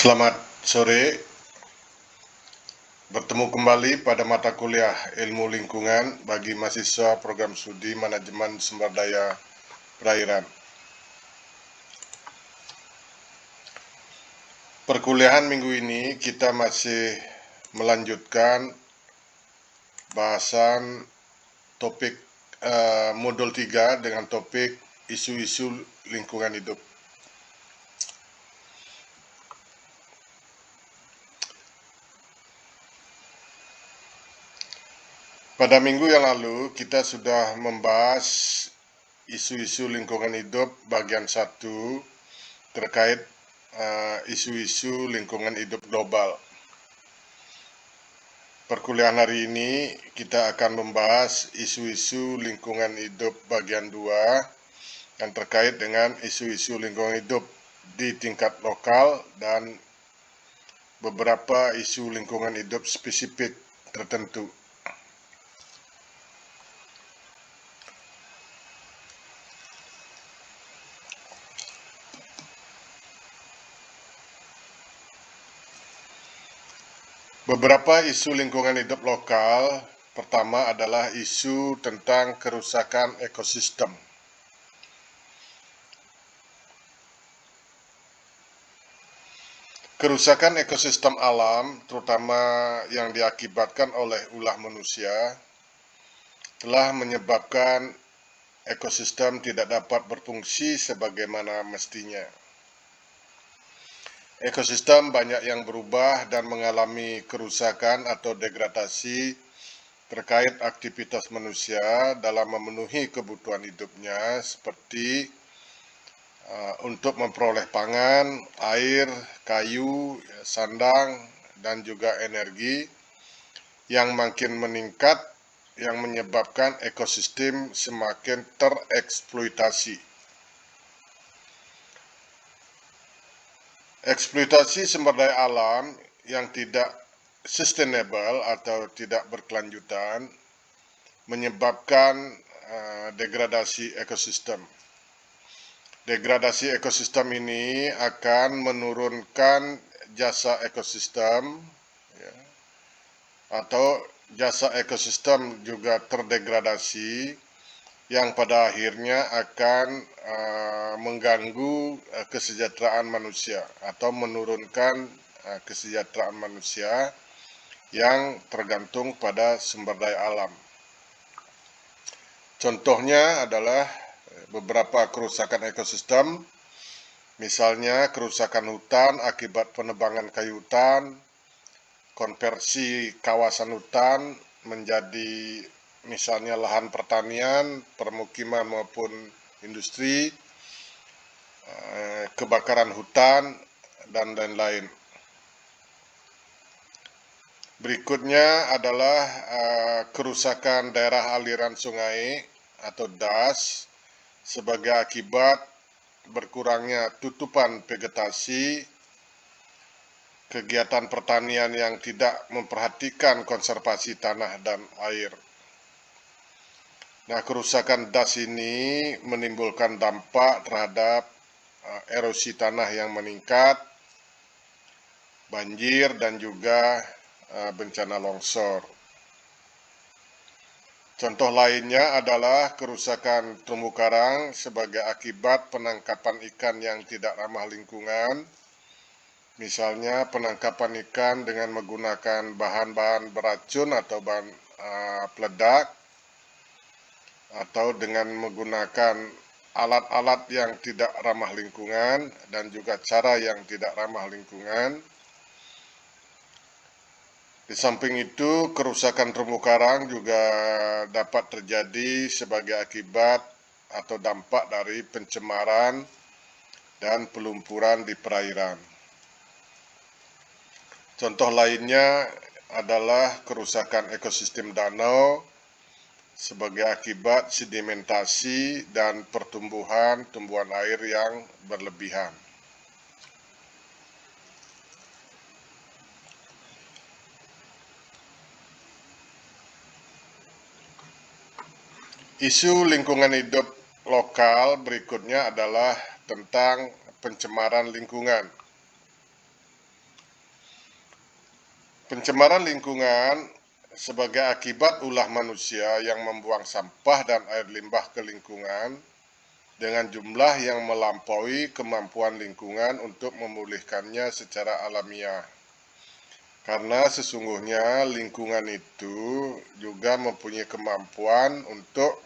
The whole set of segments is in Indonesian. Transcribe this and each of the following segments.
Selamat sore, bertemu kembali pada mata kuliah Ilmu Lingkungan bagi mahasiswa Program Studi Manajemen Sumber Daya Perairan. Perkuliahan minggu ini kita masih melanjutkan bahasan topik modul 3 dengan topik isu-isu lingkungan hidup. Pada minggu yang lalu kita sudah membahas isu-isu lingkungan hidup bagian 1 terkait isu-isu lingkungan hidup global. Perkuliahan hari ini kita akan membahas isu-isu lingkungan hidup bagian 2 yang terkait dengan isu-isu lingkungan hidup di tingkat lokal dan beberapa isu lingkungan hidup spesifik tertentu. Beberapa isu lingkungan hidup lokal, pertama adalah isu tentang kerusakan ekosistem. Kerusakan ekosistem alam, terutama yang diakibatkan oleh ulah manusia, telah menyebabkan ekosistem tidak dapat berfungsi sebagaimana mestinya. Ekosistem banyak yang berubah dan mengalami kerusakan atau degradasi terkait aktivitas manusia dalam memenuhi kebutuhan hidupnya seperti untuk memperoleh pangan, air, kayu, sandang, dan juga energi yang makin meningkat yang menyebabkan ekosistem semakin tereksploitasi. Eksploitasi sumber daya alam yang tidak sustainable atau tidak berkelanjutan menyebabkan degradasi ekosistem. Degradasi ekosistem ini akan menurunkan jasa ekosistem, atau jasa ekosistem juga terdegradasi yang pada akhirnya akan mengganggu kesejahteraan manusia atau menurunkan kesejahteraan manusia yang tergantung pada sumber daya alam. Contohnya adalah beberapa kerusakan ekosistem, misalnya kerusakan hutan akibat penebangan kayu hutan, konversi kawasan hutan menjadi misalnya lahan pertanian, permukiman maupun industri, kebakaran hutan, dan lain-lain. Berikutnya adalah kerusakan daerah aliran sungai atau DAS sebagai akibat berkurangnya tutupan vegetasi, kegiatan pertanian yang tidak memperhatikan konservasi tanah dan air. Nah, kerusakan DAS ini menimbulkan dampak terhadap erosi tanah yang meningkat, banjir, dan juga bencana longsor. Contoh lainnya adalah kerusakan terumbu karang sebagai akibat penangkapan ikan yang tidak ramah lingkungan, misalnya penangkapan ikan dengan menggunakan bahan-bahan beracun atau bahan peledak, atau dengan menggunakan alat-alat yang tidak ramah lingkungan dan juga cara yang tidak ramah lingkungan. Di samping itu, kerusakan terumbu karang juga dapat terjadi sebagai akibat atau dampak dari pencemaran dan pelumpuran di perairan. Contoh lainnya adalah kerusakan ekosistem danau sebagai akibat sedimentasi dan pertumbuhan tumbuhan air yang berlebihan. Isu lingkungan hidup lokal berikutnya adalah tentang pencemaran lingkungan. Pencemaran lingkungan sebagai akibat ulah manusia yang membuang sampah dan air limbah ke lingkungan dengan jumlah yang melampaui kemampuan lingkungan untuk memulihkannya secara alamiah. Karena sesungguhnya lingkungan itu juga mempunyai kemampuan untuk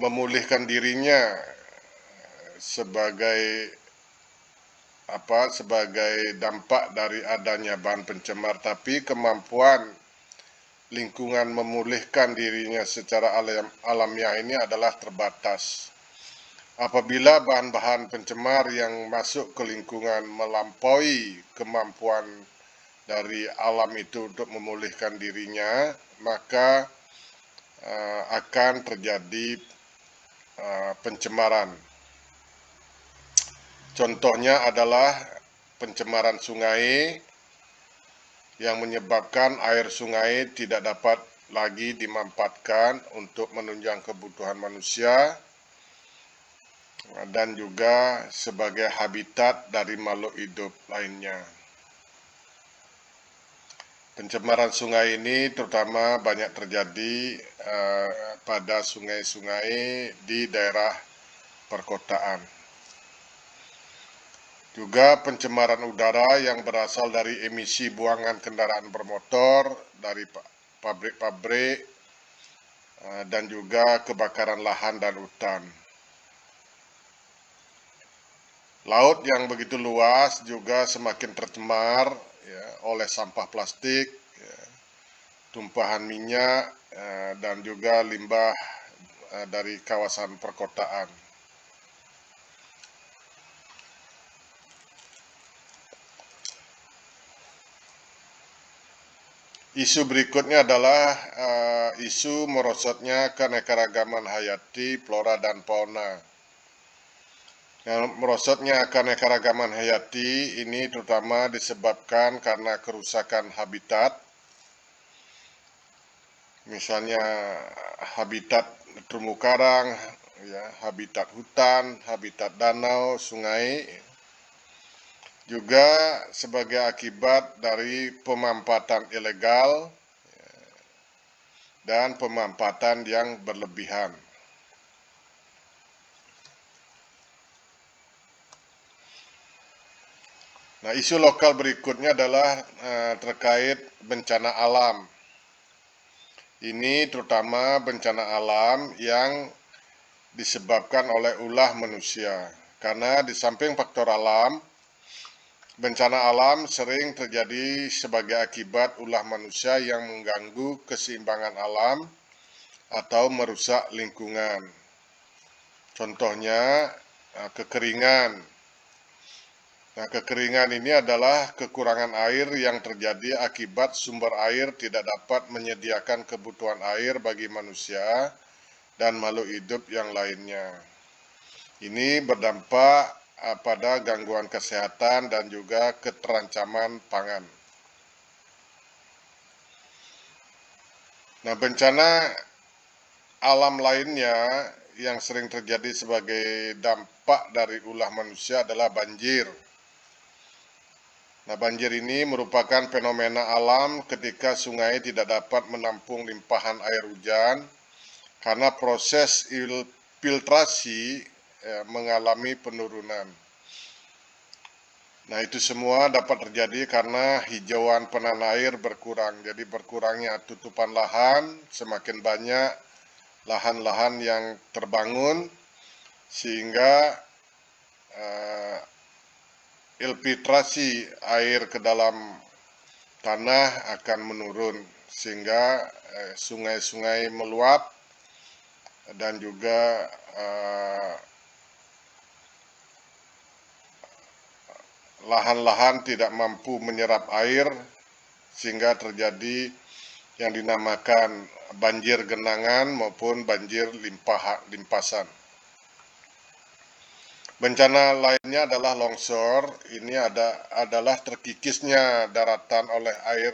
memulihkan dirinya sebagai dampak dari adanya bahan pencemar, tapi kemampuan lingkungan memulihkan dirinya secara alamiah ini adalah terbatas. Apabila bahan-bahan pencemar yang masuk ke lingkungan melampaui kemampuan dari alam itu untuk memulihkan dirinya, maka akan terjadi pencemaran. Contohnya adalah pencemaran sungai yang menyebabkan air sungai tidak dapat lagi dimanfaatkan untuk menunjang kebutuhan manusia dan juga sebagai habitat dari makhluk hidup lainnya. Pencemaran sungai ini terutama banyak terjadi pada sungai-sungai di daerah perkotaan. Juga pencemaran udara yang berasal dari emisi buangan kendaraan bermotor, dari pabrik-pabrik, dan juga kebakaran lahan dan hutan. Laut yang begitu luas juga semakin tercemar ya, oleh sampah plastik, ya, tumpahan minyak, dan juga limbah dari kawasan perkotaan. Isu berikutnya adalah isu merosotnya keanekaragaman hayati, flora dan fauna. Merosotnya keanekaragaman hayati ini terutama disebabkan karena kerusakan habitat, misalnya habitat terumbu karang, ya, habitat hutan, habitat danau, sungai, juga sebagai akibat dari pemanfaatan ilegal dan pemanfaatan yang berlebihan. Nah, isu lokal berikutnya adalah terkait bencana alam. Ini terutama bencana alam yang disebabkan oleh ulah manusia. Karena di samping faktor alam, bencana alam sering terjadi sebagai akibat ulah manusia yang mengganggu keseimbangan alam atau merusak lingkungan. Contohnya kekeringan. Nah, kekeringan ini adalah kekurangan air yang terjadi akibat sumber air tidak dapat menyediakan kebutuhan air bagi manusia dan makhluk hidup yang lainnya. Ini berdampak pada gangguan kesehatan dan juga keterancaman pangan. Nah, bencana alam lainnya yang sering terjadi sebagai dampak dari ulah manusia adalah banjir. Nah, banjir ini merupakan fenomena alam ketika sungai tidak dapat menampung limpahan air hujan karena proses filtrasi mengalami penurunan. Nah, itu semua dapat terjadi karena hijauan penahan air berkurang. Jadi berkurangnya tutupan lahan, semakin banyak lahan-lahan yang terbangun sehingga infiltrasi air ke dalam tanah akan menurun sehingga sungai-sungai meluap dan juga lahan-lahan tidak mampu menyerap air sehingga terjadi yang dinamakan banjir genangan maupun banjir limpasan. Bencana lainnya adalah longsor. Ini adalah terkikisnya daratan oleh air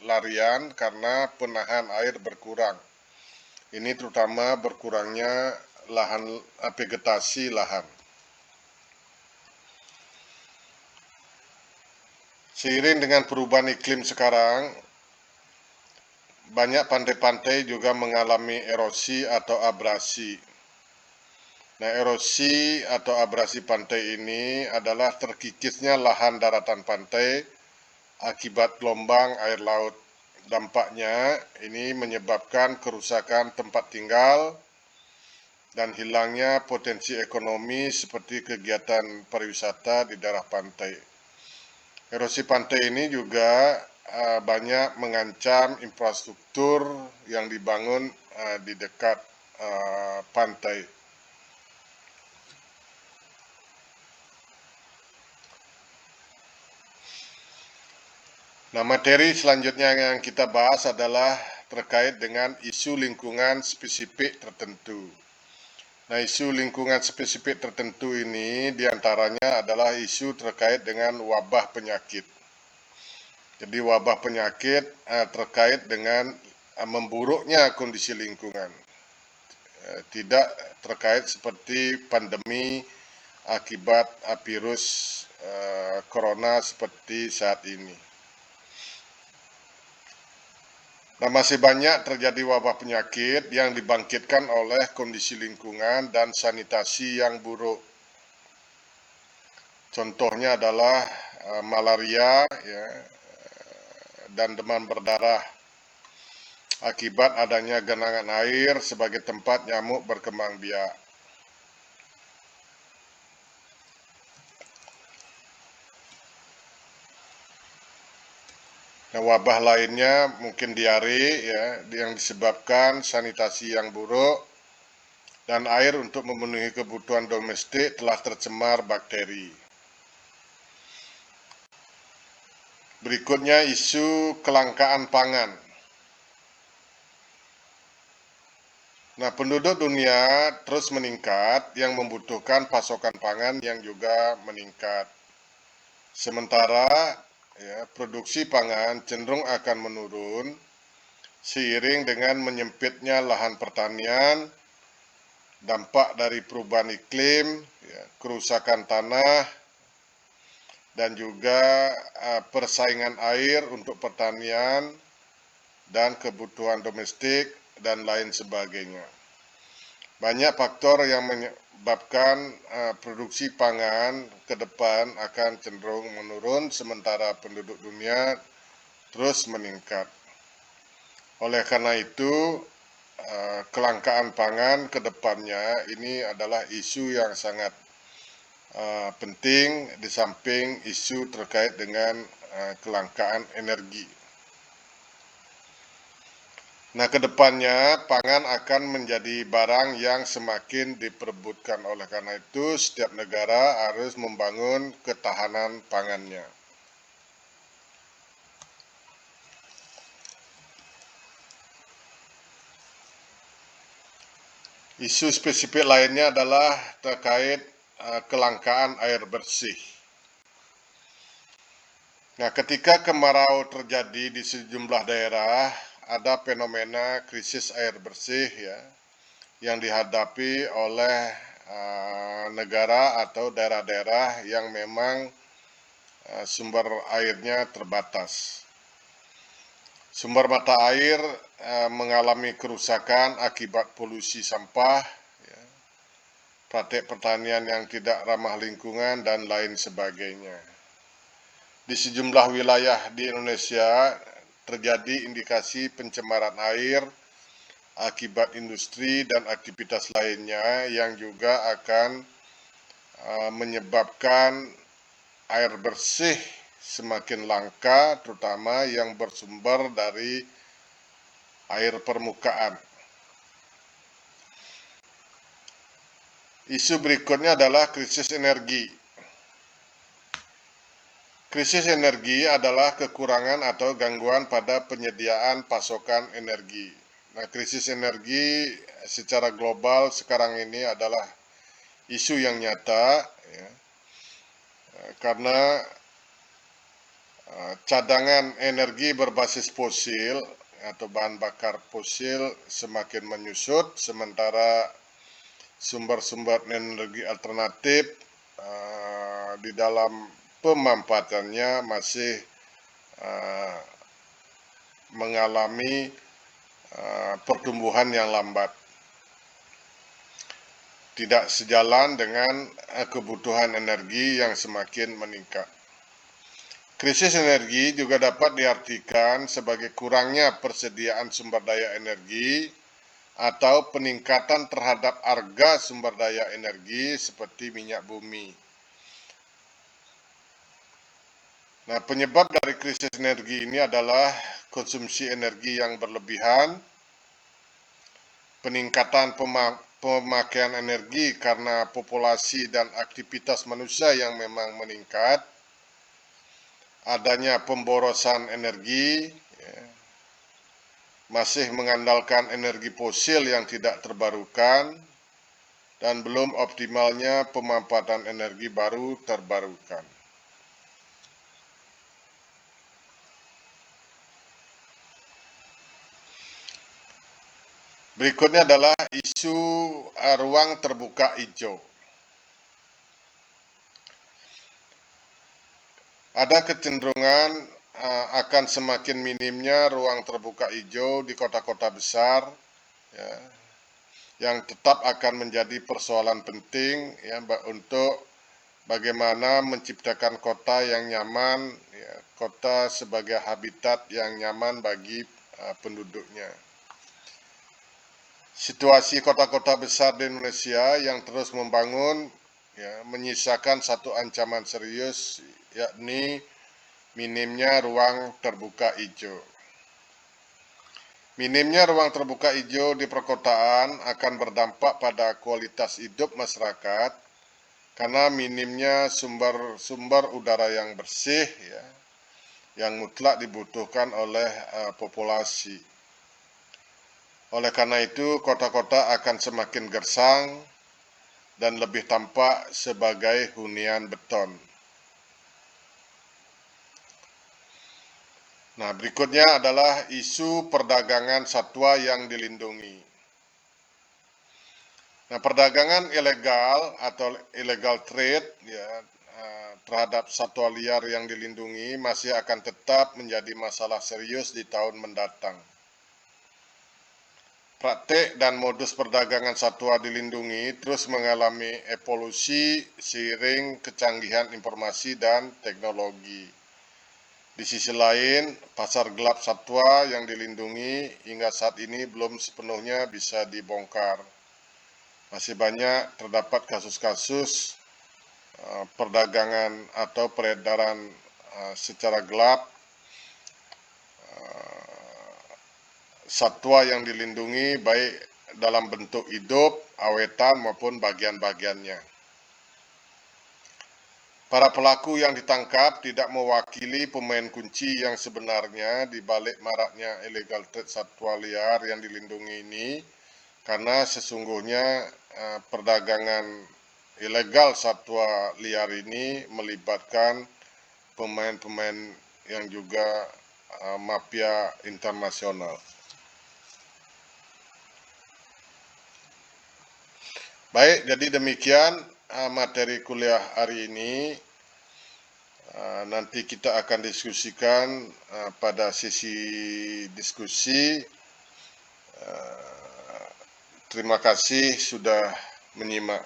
larian karena penahan air berkurang. Ini terutama berkurangnya vegetasi lahan. Seiring dengan perubahan iklim sekarang, banyak pantai-pantai juga mengalami erosi atau abrasi. Nah, erosi atau abrasi pantai ini adalah terkikisnya lahan daratan pantai akibat gelombang air laut. Dampaknya ini menyebabkan kerusakan tempat tinggal dan hilangnya potensi ekonomi seperti kegiatan pariwisata di daerah pantai. Erosi pantai ini juga banyak mengancam infrastruktur yang dibangun di dekat pantai. Nah, materi selanjutnya yang kita bahas adalah terkait dengan isu lingkungan spesifik tertentu. Nah, isu lingkungan spesifik tertentu ini diantaranya adalah isu terkait dengan wabah penyakit. Jadi wabah penyakit terkait dengan memburuknya kondisi lingkungan. Tidak terkait seperti pandemi akibat virus corona seperti saat ini. Nah, masih banyak terjadi wabah penyakit yang dibangkitkan oleh kondisi lingkungan dan sanitasi yang buruk. Contohnya adalah malaria ya, dan demam berdarah akibat adanya genangan air sebagai tempat nyamuk berkembang biak. Nah, wabah lainnya mungkin diare ya, yang disebabkan sanitasi yang buruk dan air untuk memenuhi kebutuhan domestik telah tercemar bakteri. Berikutnya isu kelangkaan pangan. Nah, penduduk dunia terus meningkat yang membutuhkan pasokan pangan yang juga meningkat. Sementara ya, produksi pangan cenderung akan menurun seiring dengan menyempitnya lahan pertanian, dampak dari perubahan iklim, ya, kerusakan tanah, dan juga persaingan air untuk pertanian dan kebutuhan domestik dan lain sebagainya. Banyak faktor yang menyebabkan produksi pangan ke depan akan cenderung menurun sementara penduduk dunia terus meningkat. Oleh karena itu, kelangkaan pangan ke depannya ini adalah isu yang sangat penting di samping isu terkait dengan kelangkaan energi. Nah, kedepannya pangan akan menjadi barang yang semakin diperebutkan. Oleh karena itu, setiap negara harus membangun ketahanan pangannya. Isu spesifik lainnya adalah terkait kelangkaan air bersih. Nah, ketika kemarau terjadi di sejumlah daerah, ada fenomena krisis air bersih ya, yang dihadapi oleh negara atau daerah-daerah yang memang sumber airnya terbatas. Sumber mata air mengalami kerusakan akibat polusi sampah, ya, praktek pertanian yang tidak ramah lingkungan, dan lain sebagainya. Di sejumlah wilayah di Indonesia terjadi indikasi pencemaran air akibat industri dan aktivitas lainnya yang juga akan menyebabkan air bersih semakin langka, terutama yang bersumber dari air permukaan. Isu berikutnya adalah krisis energi. Krisis energi adalah kekurangan atau gangguan pada penyediaan pasokan energi. Nah, krisis energi secara global sekarang ini adalah isu yang nyata, ya, karena cadangan energi berbasis fosil atau bahan bakar fosil semakin menyusut, sementara sumber-sumber energi alternatif di dalam pemanfaatannya masih mengalami pertumbuhan yang lambat, tidak sejalan dengan kebutuhan energi yang semakin meningkat. Krisis energi juga dapat diartikan sebagai kurangnya persediaan sumber daya energi atau peningkatan terhadap harga sumber daya energi seperti minyak bumi. Nah, penyebab dari krisis energi ini adalah konsumsi energi yang berlebihan, peningkatan pemakaian energi karena populasi dan aktivitas manusia yang memang meningkat, adanya pemborosan energi, masih mengandalkan energi fosil yang tidak terbarukan, dan belum optimalnya pemanfaatan energi baru terbarukan. Berikutnya adalah isu ruang terbuka hijau. Ada kecenderungan akan semakin minimnya ruang terbuka hijau di kota-kota besar, ya, yang tetap akan menjadi persoalan penting ya, untuk bagaimana menciptakan kota yang nyaman, ya, kota sebagai habitat yang nyaman bagi penduduknya. Situasi kota-kota besar di Indonesia yang terus membangun ya, menyisakan satu ancaman serius, yakni minimnya ruang terbuka hijau. Minimnya ruang terbuka hijau di perkotaan akan berdampak pada kualitas hidup masyarakat karena minimnya sumber udara yang bersih ya, yang mutlak dibutuhkan oleh populasi. Oleh karena itu, kota-kota akan semakin gersang dan lebih tampak sebagai hunian beton. Nah, berikutnya adalah isu perdagangan satwa yang dilindungi. Nah, perdagangan ilegal atau illegal trade ya, terhadap satwa liar yang dilindungi masih akan tetap menjadi masalah serius di tahun mendatang. Praktik dan modus perdagangan satwa dilindungi terus mengalami evolusi seiring kecanggihan informasi dan teknologi. Di sisi lain, pasar gelap satwa yang dilindungi hingga saat ini belum sepenuhnya bisa dibongkar. Masih banyak terdapat kasus-kasus perdagangan atau peredaran secara gelap satwa yang dilindungi baik dalam bentuk hidup, awetan maupun bagian-bagiannya. Para pelaku yang ditangkap tidak mewakili pemain kunci yang sebenarnya di balik maraknya illegal trade satwa liar yang dilindungi ini, karena sesungguhnya perdagangan ilegal satwa liar ini melibatkan pemain-pemain yang juga mafia internasional. Baik, jadi demikian materi kuliah hari ini. Nanti kita akan diskusikan pada sesi diskusi. Terima kasih sudah menyimak.